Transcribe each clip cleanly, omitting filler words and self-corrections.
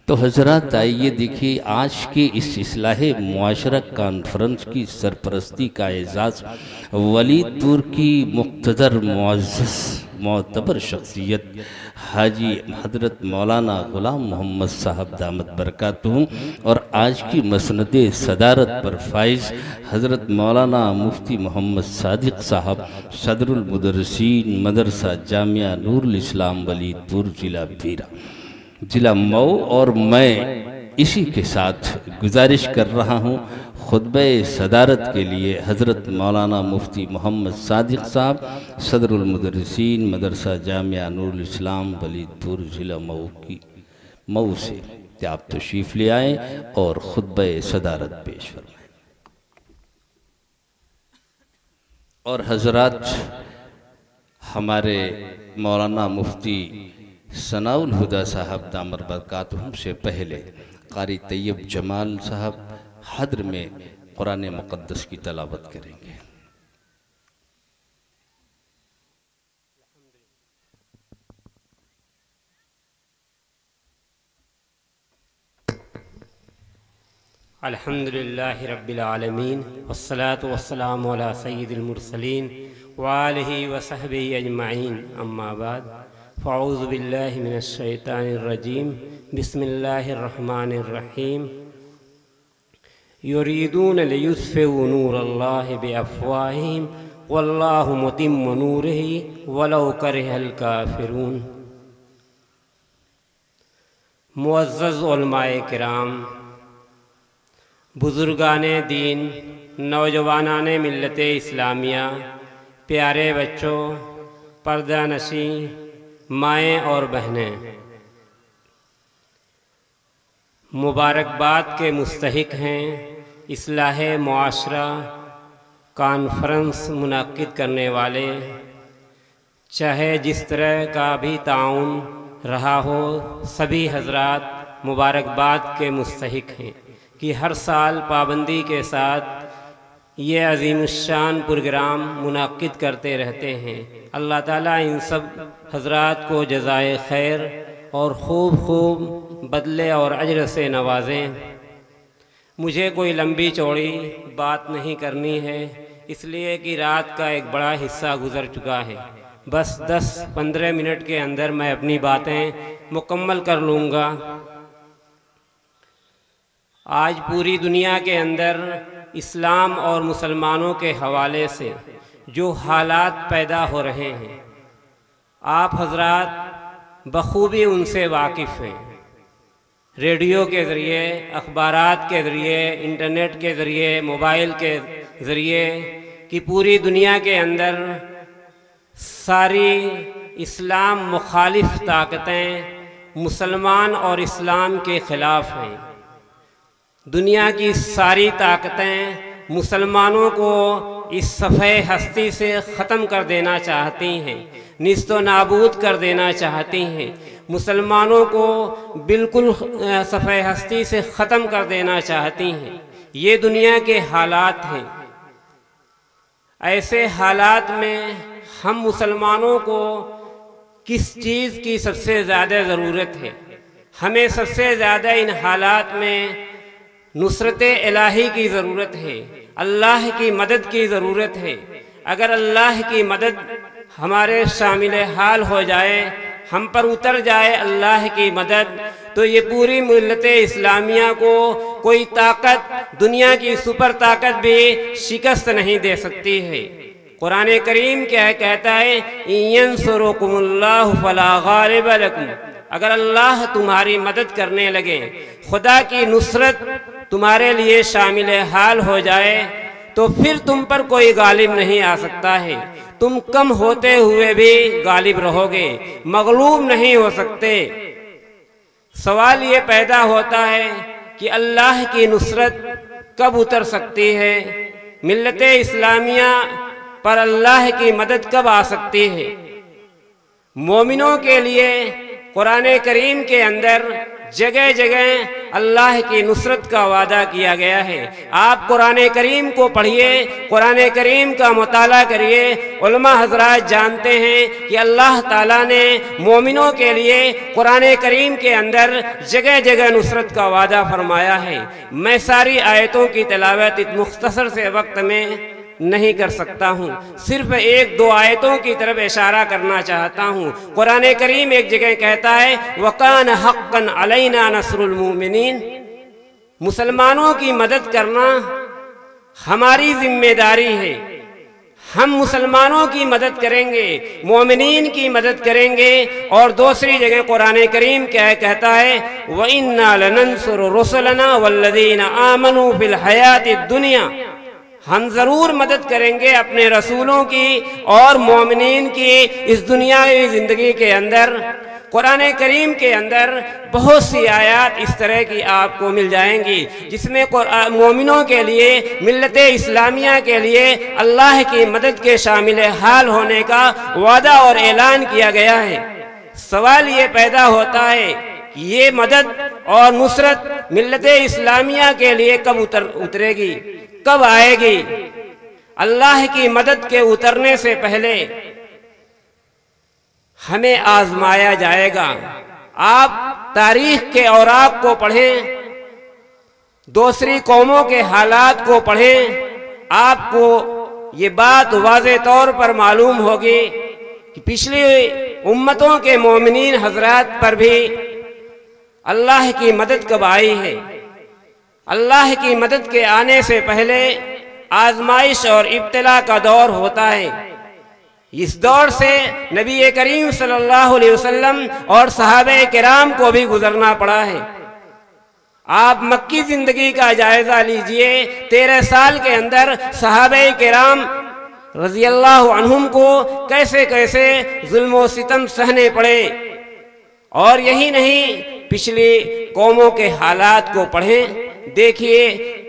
تو حضرات آئیے دیکھیے آج کی اس اصلاح معاشرہ کانفرنس کی سرپرستی کا اعزاز ولید پور کی مقتدر معزز معتبر شخصیت حاجی حضرت مولانا غلام محمد صاحب دامت برکاتہم اور آج کی مسند صدارت پر فائز حضرت مولانا مفتی محمد صادق صاحب صدر المدرسین مدرسہ جامعہ نور الاسلام ولید پور ضلع مئو، اور میں اسی کے ساتھ گزارش کر رہا ہوں خطبہ صدارت کے لیے حضرت مولانا مفتی محمد صادق صاحب صدر المدرسین مدرسہ جامعہ نور الاسلام ولید پور ضلع مئو سے کہ آپ تشریف لے آئیں اور خطبہ صدارت پیش فرمائیں۔ اور حضرات ہمارے مولانا مفتی ثناء الہدیٰ صاحب دامت برکاتہم سے پہلے قاری طیب جمال صاحب حضر میں قرآن مقدس کی تلاوت کریں گے۔ الحمدللہ رب العالمین والصلاة والسلام علی سید المرسلین وآلہ وصحبہ اجمعین، اما بعد فاعوذ باللہ من الشیطان الرجیم، بسم اللہ الرحمن الرحیم۔ یریدون لیطفئوا نور اللہ بافواہہم واللہ متم نورہ ولو کرہ الکافرون۔ معزز علماء کرام، بزرگان دین، نوجوانان ملت اسلامیہ، پیارے بچوں، پردہ نشیں، مائیں اور بہنیں، مبارکباد کے مستحق ہیں اصلاح معاشرہ کانفرنس منعقد کرنے والے، چاہے جس طرح کا بھی تعاون رہا ہو، سبھی حضرات مبارکباد کے مستحق ہیں کہ ہر سال پابندی کے ساتھ یہ عظیم الشان پروگرام منعقد کرتے رہتے ہیں۔ اللہ تعالیٰ ان سب حضرات کو جزائے خیر اور خوب بدلے اور اجر سے نوازیں۔ مجھے کوئی لمبی چوڑی بات نہیں کرنی ہے، اس لیے کہ رات کا ایک بڑا حصہ گزر چکا ہے۔ بس 10-15 منٹ کے اندر میں اپنی باتیں مکمل کر لوں گا۔ آج پوری دنیا کے اندر اسلام اور مسلمانوں کے حوالے سے جو حالات پیدا ہو رہے ہیں، آپ حضرات بخوبی ان سے واقف ہیں۔ ریڈیو کے ذریعے، اخبارات کے ذریعے، انٹرنیٹ کے ذریعے، موبائل کے ذریعے کہ پوری دنیا کے اندر ساری اسلام مخالف طاقتیں مسلمان اور اسلام کے خلاف ہیں۔ دنیا کی ساری طاقتیں مسلمانوں کو اس صفحہ ہستی سے ختم کر دینا چاہتی ہیں، نیست و نابود کر دینا چاہتی ہیں، مسلمانوں کو بالکل صفحہ ہستی سے ختم کر دینا چاہتی ہیں۔ یہ دنیا کے حالات ہیں۔ ایسے حالات میں ہم مسلمانوں کو کس چیز کی سب سے زیادہ ضرورت ہے؟ ہمیں سب سے زیادہ ان حالات میں نصرت الہی کی ضرورت ہے، اللہ کی مدد کی ضرورت ہے۔ اگر اللہ کی مدد ہمارے شامل حال ہو جائے، ہم پر اتر جائے اللہ کی مدد، تو یہ پوری ملت اسلامیہ کو کوئی طاقت، دنیا کی سپر طاقت بھی شکست نہیں دے سکتی ہے۔ قرآن کریم کیا کہتا ہے؟ اِن يَنْصُرُكُمُ اللَّهُ فَلَا غَالِبَ لَكُمْ۔ اگر اللہ تمہاری مدد کرنے لگے، خدا کی نصرت تمہارے لیے شامل حال ہو جائے، تو پھر تم پر کوئی غالب نہیں آ سکتا ہے۔ تم کم ہوتے ہوئے بھی غالب رہو گے، مغلوب نہیں ہو سکتے۔ سوال یہ پیدا ہوتا ہے کہ اللہ کی نصرت کب اتر سکتی ہے؟ ملت اسلامیہ پر اللہ کی مدد کب آ سکتی ہے؟ مومنوں کے لیے قرآن کریم کے اندر جگہ جگہ اللہ کی نصرت کا وعدہ کیا گیا ہے۔ آپ قرآن کریم کو پڑھیے، قرآن کریم کا مطالعہ کریے۔ علماء حضرات جانتے ہیں کہ اللہ تعالیٰ نے مومنوں کے لیے قرآن کریم کے اندر جگہ جگہ نصرت کا وعدہ فرمایا ہے۔ میں ساری آیتوں کی تلاوت اس مختصر سے وقت میں نہیں کر سکتا ہوں، صرف ایک دو آیتوں کی طرف اشارہ کرنا چاہتا ہوں۔ قرآن کریم ایک جگہ کہتا ہے وَقَانَ حَقًّا عَلَيْنَا نَصْرُ الْمُؤْمِنِينَ، مسلمانوں کی مدد کرنا ہماری ذمہ داری ہے۔ ہم مسلمانوں کی مدد کریں گے، مومنین کی مدد کریں گے۔ اور دوسری جگہ قرآن کریم کیا کہتا ہے وَإِنَّا لَنَنصُرُ رُسُلَنَا وَالَّذِينَ آمَنُوا فِي الْحَيَاةِ الدُّنْيَا، ہم ضرور مدد کریں گے اپنے رسولوں کی اور مومنین کی اس دنیاوی زندگی کے اندر۔ قرآن کریم کے اندر بہت سی آیات اس طرح کی آپ کو مل جائیں گی جس میں مومنوں کے لیے، ملت اسلامیہ کے لیے اللہ کی مدد کے شامل حال ہونے کا وعدہ اور اعلان کیا گیا ہے۔ سوال یہ پیدا ہوتا ہے کہ یہ مدد اور نصرت ملت اسلامیہ کے لیے کب اترے گی، کب آئے گی؟ اللہ کی مدد کے اترنے سے پہلے ہمیں آزمایا جائے گا۔ آپ تاریخ کے اوراق کو پڑھیں، دوسری قوموں کے حالات کو پڑھیں، آپ کو یہ بات واضح طور پر معلوم ہوگی کہ پچھلی امتوں کے مومنین حضرات پر بھی اللہ کی مدد کب آئی ہے۔ اللہ کی مدد کے آنے سے پہلے آزمائش اور ابتلا کا دور ہوتا ہے۔ اس دور سے نبی کریم صلی اللہ علیہ وسلم اور صحابہ کرام کو بھی گزرنا پڑا ہے۔ آپ مکی زندگی کا جائزہ لیجئے، 13 سال کے اندر صحابہ کرام رضی اللہ عنہم کو کیسے کیسے ظلم و ستم سہنے پڑے۔ اور یہی نہیں، پچھلی قوموں کے حالات کو پڑھیں، دیکھیے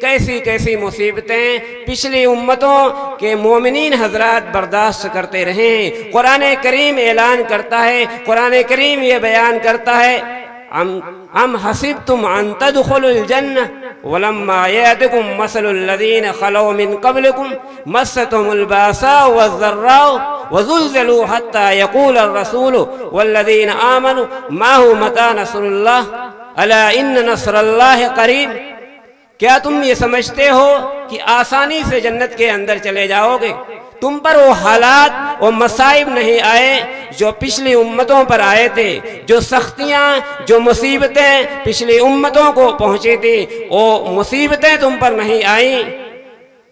کیسی کیسی مصیبتیں پچھلی امتوں کے مومنین حضرات برداشت کرتے رہے ہیں۔ قرآن کریم اعلان کرتا ہے، قرآن کریم یہ بیان کرتا ہے ام حسبتم ان تدخلوا الجنہ ولما یأتکم مثل الذین خلوا من قبلکم مستهم الباساء والضراء وزلزلوا حتى يقول الرسول والذین آمنوا معه متى نصر اللہ الا ان نصر اللہ قریب۔ کیا تم یہ سمجھتے ہو کہ آسانی سے جنت کے اندر چلے جاؤ گے؟ تم پر وہ حالات وہ مصائب نہیں آئے جو پچھلی امتوں پر آئے تھے، جو سختیاں جو مصیبتیں پچھلی امتوں کو پہنچی تھی، وہ مصیبتیں تم پر نہیں آئیں،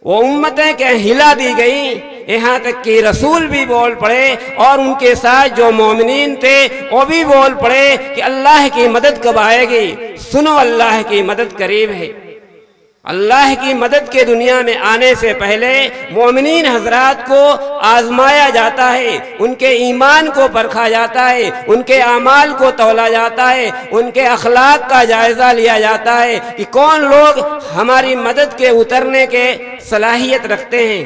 وہ امتیں کہ ہلا دی گئیں، یہاں تک کہ رسول بھی بول پڑے اور ان کے ساتھ جو مومنین تھے وہ بھی بول پڑے کہ اللہ کی مدد کب آئے گی؟ سنو، اللہ کی مدد قریب ہے۔ اللہ کی مدد کے دنیا میں آنے سے پہلے مومنین حضرات کو آزمایا جاتا ہے، ان کے ایمان کو پرکھا جاتا ہے، ان کے اعمال کو تولا جاتا ہے، ان کے اخلاق کا جائزہ لیا جاتا ہے کہ کون لوگ ہماری مدد کے اترنے کے صلاحیت رکھتے ہیں۔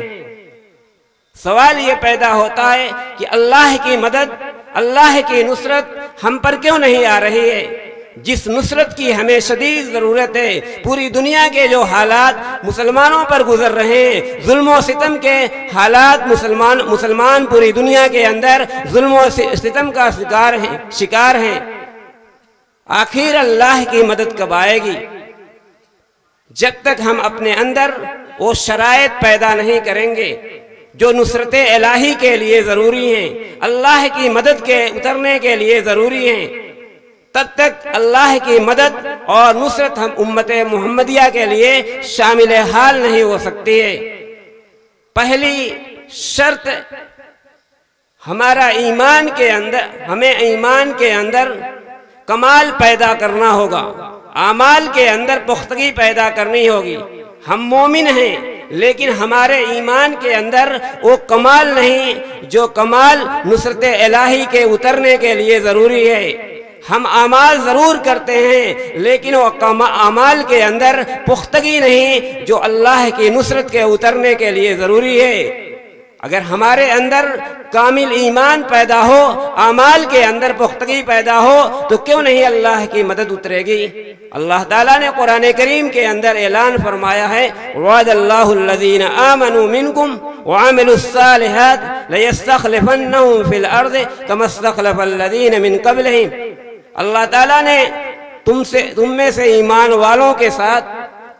سوال یہ پیدا ہوتا ہے کہ اللہ کی مدد، اللہ کی نصرت ہم پر کیوں نہیں آ رہی ہے؟ جس نصرت کی ہمیں شدید ضرورت ہے۔ پوری دنیا کے جو حالات مسلمانوں پر گزر رہے ہیں، ظلم و ستم کے حالات، مسلمان پوری دنیا کے اندر ظلم و ستم کا شکار ہیں۔ آخر اللہ کی مدد کب آئے گی؟ جب تک ہم اپنے اندر وہ شرائط پیدا نہیں کریں گے جو نصرت الہی کے لیے ضروری ہیں، اللہ کی مدد کے اترنے کے لیے ضروری ہیں، تب تک اللہ کی مدد اور نصرت ہم امت محمدیہ کے لیے شامل حال نہیں ہو سکتی ہے۔ پہلی شرط ہمارا ایمان کے اندر، ہمیں ایمان کے اندر کمال پیدا کرنا ہوگا، اعمال کے اندر پختگی پیدا کرنی ہوگی۔ ہم مومن ہیں لیکن ہمارے ایمان کے اندر وہ کمال نہیں جو کمال نصرت الہی کے اترنے کے لیے ضروری ہے۔ ہم اعمال ضرور کرتے ہیں لیکن وہ اعمال کے اندر پختگی نہیں جو اللہ کی نصرت کے اترنے کے لیے ضروری ہے۔ اگر ہمارے اندر کامل ایمان پیدا ہو، اعمال کے اندر پختگی پیدا ہو، تو کیوں نہیں اللہ کی مدد اترے گی؟ اللہ تعالیٰ نے قرآن کریم کے اندر اعلان فرمایا ہے، وعد اللہ الذین آمنوا منکم وعملوا الصالحات لیستخلفنہم فی الارض کما استخلف الذین من قبلہم۔ اللہ تعالیٰ نے تم میں سے ایمان والوں کے ساتھ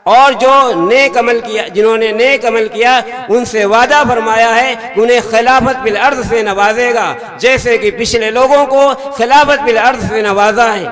اور جو نیک عمل کیا، جنہوں نے نیک عمل کیا، ان سے وعدہ فرمایا ہے کہ انہیں خلافت بالارض سے نوازے گا، جیسے کہ پچھلے لوگوں کو خلافت بالارض سے نوازا ہے۔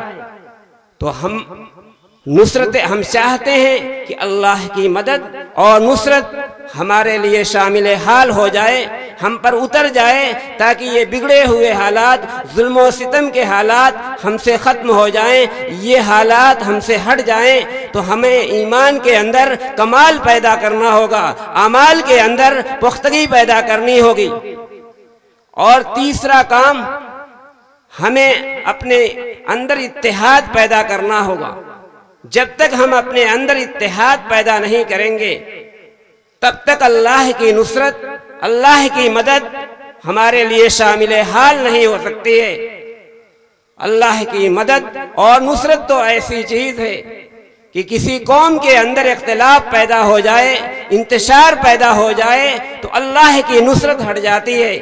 تو ہم چاہتے ہیں کہ اللہ کی مدد اور نصرت ہمارے لیے شامل حال ہو جائے، ہم پر اتر جائے، تاکہ یہ بگڑے ہوئے حالات، ظلم و ستم کے حالات ہم سے ختم ہو جائیں، یہ حالات ہم سے ہٹ جائیں۔ تو ہمیں ایمان کے اندر کمال پیدا کرنا ہوگا، اعمال کے اندر پختگی پیدا کرنی ہوگی۔ اور تیسرا کام، ہمیں اپنے اندر اتحاد پیدا کرنا ہوگا۔ جب تک ہم اپنے اندر اتحاد پیدا نہیں کریں گے، تب تک اللہ کی نصرت، اللہ کی مدد ہمارے لیے شامل حال نہیں ہو سکتی ہے۔ اللہ کی مدد اور نصرت تو ایسی چیز ہے کہ کسی قوم کے اندر اختلاف پیدا ہو جائے، انتشار پیدا ہو جائے، تو اللہ کی نصرت ہٹ جاتی ہے۔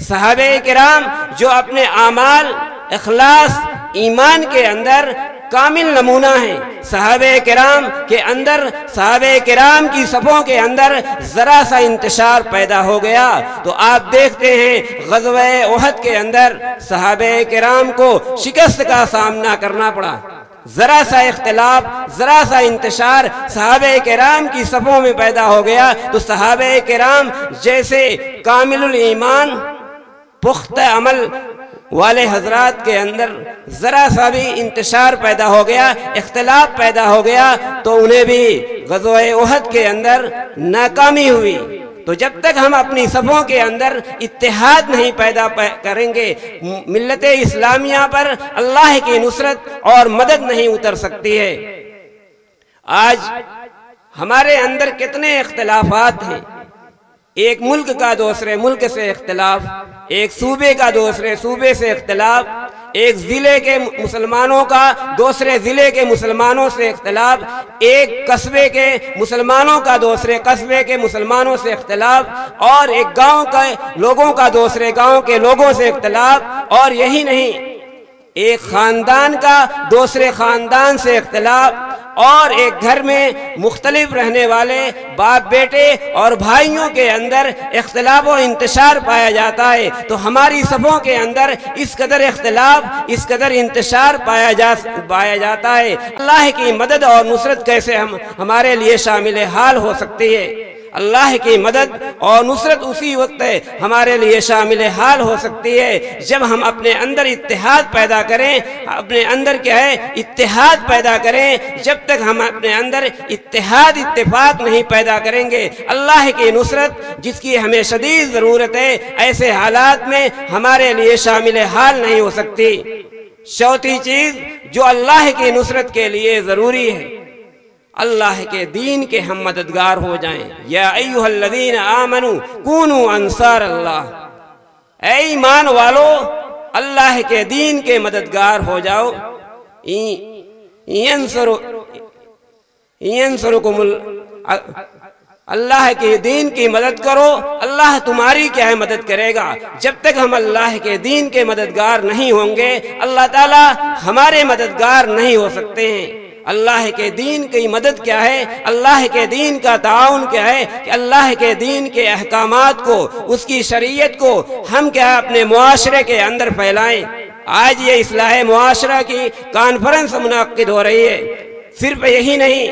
صحابہ کرام جو اپنے اعمال، اخلاص، ایمان کے اندر کامل نمونہ ہیں، صحابہ کرام کے اندر، صحابہ کرام کی صفوں کے اندر ذرا سا انتشار پیدا ہو گیا تو آپ دیکھتے ہیں غزوہ احد کے اندر صحابہ کرام کو شکست کا سامنا کرنا پڑا۔ ذرا سا اختلاف، ذرا سا انتشار صحابہ کرام کی صفوں میں پیدا ہو گیا تو صحابہ کرام جیسے کامل الایمان، پختہ عمل والے حضرات کے اندر ذرا سا بھی انتشار پیدا ہو گیا، اختلاف پیدا ہو گیا، تو انہیں بھی غزوہ احد کے اندر ناکامی ہوئی۔ تو جب تک ہم اپنی صفوں کے اندر اتحاد نہیں پیدا کریں گے، ملت اسلامیہ پر اللہ کی نصرت اور مدد نہیں اتر سکتی ہے۔ آج ہمارے اندر کتنے اختلافات ہیں، ایک ملک کا دوسرے ملک سے اختلاف، ایک صوبے کا دوسرے صوبے سے اختلاف، ایک ضلع کے مسلمانوں کا دوسرے ضلع کے مسلمانوں سے اختلاف، ایک قصبے کے مسلمانوں کا دوسرے قصبے کے مسلمانوں سے اختلاف، اور ایک گاؤں کے لوگوں کا دوسرے گاؤں کے لوگوں سے اختلاف، اور یہی نہیں، ایک خاندان کا دوسرے خاندان سے اختلاف، اور ایک گھر میں مختلف رہنے والے باپ بیٹے اور بھائیوں کے اندر اختلاف و انتشار پایا جاتا ہے۔ تو ہماری صفوں کے اندر اس قدر اختلاف، اس قدر انتشار پایا جاتا ہے، اللہ کی مدد اور نصرت کیسے ہمارے لیے شامل حال ہو سکتی ہے؟ اللہ کی مدد اور نصرت اسی وقت ہمارے لیے شامل حال ہو سکتی ہے جب ہم اپنے اندر اتحاد پیدا کریں۔ اپنے اندر کیا ہے؟ اتحاد پیدا کریں۔ جب تک ہم اپنے اندر اتحاد، اتفاق نہیں پیدا کریں گے، اللہ کی نصرت جس کی ہمیں شدید ضرورت ہے، ایسے حالات میں ہمارے لیے شامل حال نہیں ہو سکتی۔ چوتھی چیز جو اللہ کی نصرت کے لیے ضروری ہے، اللہ کے دین کے ہم مددگار ہو جائیں۔ یا ایھا الذین آمنوا کونوا انصار اللہ، اے ایمان والو اللہ کے دین کے مددگار ہو جاؤ۔ اللہ کے دین کی مدد کرو، اللہ تمہاری کیا ہے مدد کرے گا۔ جب تک ہم اللہ کے دین کے مددگار نہیں ہوں گے، اللہ تعالی ہمارے مددگار نہیں ہو سکتے ہیں۔ اللہ کے دین کی مدد کیا ہے؟ اللہ کے دین کا تعاون کیا ہے کہ اللہ کے دین کے احکامات کو، اس کی شریعت کو ہم کیا اپنے معاشرے کے اندر پھیلائیں۔ آج یہ اصلاح معاشرہ کی کانفرنس منعقد ہو رہی ہے۔ صرف یہی نہیں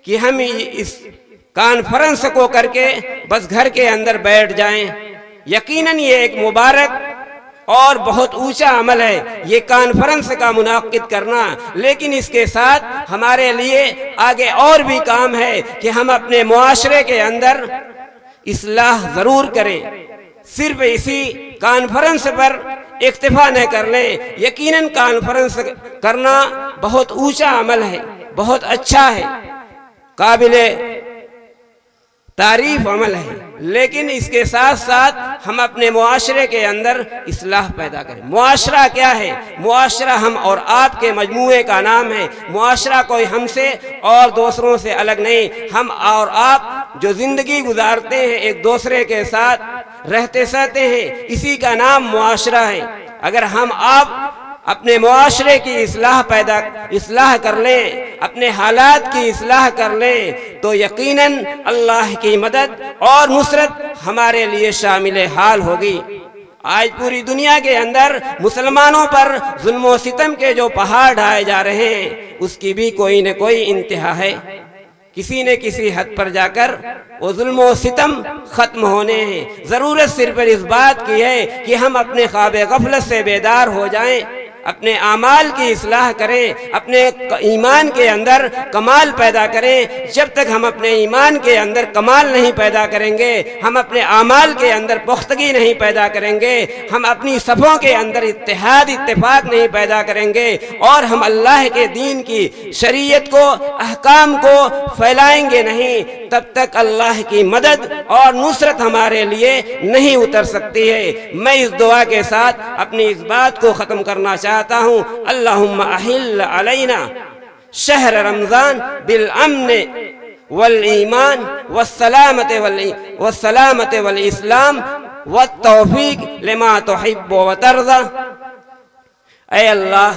کہ ہم اس کانفرنس کو کر کے بس گھر کے اندر بیٹھ جائیں، یقیناً یہ ایک مبارک اور بہت اونچا عمل ہے یہ کانفرنس کا منعقد کرنا، لیکن اس کے ساتھ ہمارے لیے آگے اور بھی کام ہے کہ ہم اپنے معاشرے کے اندر اصلاح ضرور کریں۔ صرف اسی کانفرنس پر اکتفا نہ کر لیں، یقیناً کانفرنس کرنا بہت اونچا عمل ہے، بہت اچھا ہے، قابل تعریف عمل ہے، لیکن اس کے ساتھ ساتھ ہم اپنے معاشرے کے اندر اصلاح پیدا کریں۔ معاشرہ کیا ہے؟ معاشرہ ہم اور آپ کے مجموعے کا نام ہے۔ معاشرہ کوئی ہم سے اور دوسروں سے الگ نہیں، ہم اور آپ جو زندگی گزارتے ہیں ایک دوسرے کے ساتھ رہتے سہتے ہیں، اسی کا نام معاشرہ ہے۔ اگر ہم آپ اپنے معاشرے کی اصلاح کر لیں، اپنے حالات کی اصلاح کر لیں، تو یقیناً اللہ کی مدد اور نصرت ہمارے لیے شامل حال ہوگی۔ آج پوری دنیا کے اندر مسلمانوں پر ظلم و ستم کے جو پہاڑ ڈھائے جا رہے ہیں، اس کی بھی کوئی نہ کوئی انتہا ہے۔ کسی نہ کسی حد پر جا کر وہ ظلم و ستم ختم ہونے ہیں۔ ضرورت صرف اس بات کی ہے کہ ہم اپنے خواب غفلت سے بیدار ہو جائیں، اپنے اعمال کی اصلاح کریں، اپنے ایمان کے اندر کمال پیدا کریں۔ جب تک ہم اپنے ایمان کے اندر کمال نہیں پیدا کریں گے، ہم اپنے اعمال کے اندر پختگی نہیں پیدا کریں گے، ہم اپنی صفوں کے اندر اتفاق نہیں پیدا کریں گے، اور ہم اللہ کے دین کی شریعت کو، احکام کو پھیلائیں گے نہیں، تب تک اللہ کی مدد اور نصرت ہمارے لیے نہیں اتر سکتی ہے۔ میں اس دعا کے ساتھ اپنی اس بات کو ختم کرنا چاہتا ہوں۔ اللہم احل علینا شہر رمضان بالامن والایمان والسلامت والاسلام والتوفیق لما تحب وترضى۔ اے اللہ،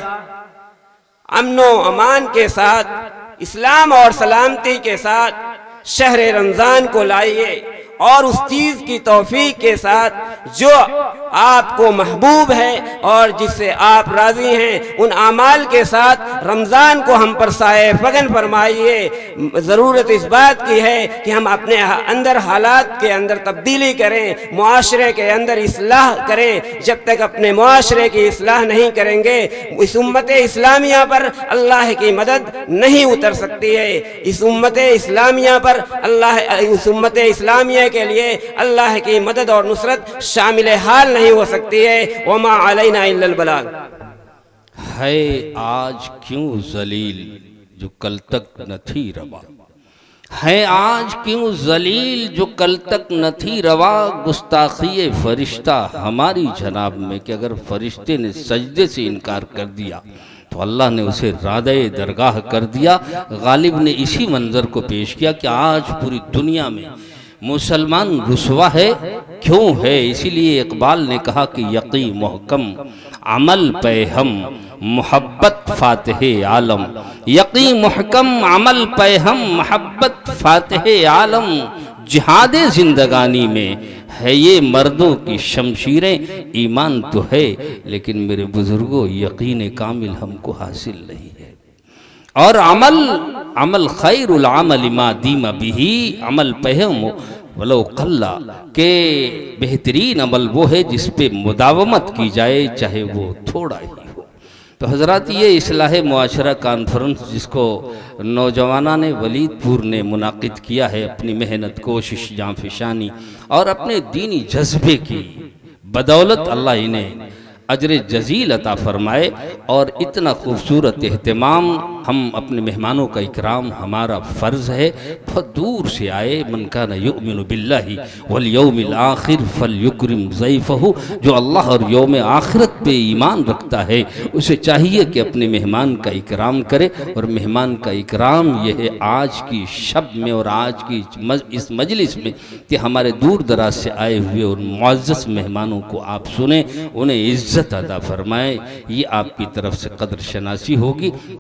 امن و امان کے ساتھ، اسلام اور سلامتی کے ساتھ شہر رمضان کو لائیے، اور اس چیز کی توفیق کے ساتھ جو آپ کو محبوب ہے اور جس سے آپ راضی ہیں، ان اعمال کے ساتھ رمضان کو ہم پر سائے فغن فرمائیے۔ ضرورت اس بات کی ہے کہ ہم اپنے اندر حالات کے اندر تبدیلی کریں، معاشرے کے اندر اصلاح کریں۔ جب تک اپنے معاشرے کی اصلاح نہیں کریں گے، اس امت اسلامیہ پر اللہ کی مدد نہیں اتر سکتی ہے۔ اس امت اسلامیہ پر اس امت اسلامیہ کے لیے اللہ کی مدد اور نصرت شامل حال نہیں ہو سکتی ہے۔ وما علینا الا البلاغ۔ ہے آج کیوں ذلیل جو کل تک نہ تھی روا، ہے آج کیوں ذلیل جو کل تک نہ تھی روا، گستاخی فرشتہ ہماری جناب میں کہ اگر فرشتے نے سجدے سے انکار کر دیا تو اللہ نے اسے رادہ درگاہ کر دیا۔ غالب نے اسی منظر کو پیش کیا کہ آج پوری دنیا میں مسلمان رسوا ہے، کیوں ہے؟ اسی لیے اقبال نے کہا کہ یقی محکم عمل پہ ہم محبت فاتح عالم، یقی محکم عمل پہ ہم محبت فاتح عالم، جہاد زندگانی میں ہے یہ مردوں کی شمشیریں، ایمان تو ہے لیکن میرے بزرگوں یقین کامل ہم کو حاصل نہیں ہے۔ اور عمل خیر العمل ما دیم بھی، عمل پہم ولو قلہ، کہ بہترین عمل وہ ہے جس پہ مداومت کی جائے چاہے وہ تھوڑا ہی ہو۔ تو حضرات، یہ اصلاح معاشرہ کانفرنس جس کو نوجوانان ولید پور نے منعقد کیا ہے، اپنی محنت، کوشش، جانفشانی اور اپنے دینی جذبے کی بدولت اللہ انہیں اجر جزیل عطا فرمائے، اور اتنا خوبصورت اہتمام۔ ہم اپنے مہمانوں کا اکرام ہمارا فرض ہے، بہت دور سے آئے۔ من کان یؤمن باللہ والیوم الآخر فلیکرم ضیفہ، جو اللہ اور یوم آخرت پہ ایمان رکھتا ہے اسے چاہیے کہ اپنے مہمان کا اکرام کرے، اور مہمان کا اکرام یہ ہے آج کی شب میں اور آج کی اس مجلس میں کہ ہمارے دور دراز سے آئے ہوئے اور معزز مہمانوں کو آپ سنیں، انہیں عزت عطا فرمائے۔ یہ آپ کی طرف سے قدر شناسی ہوگی۔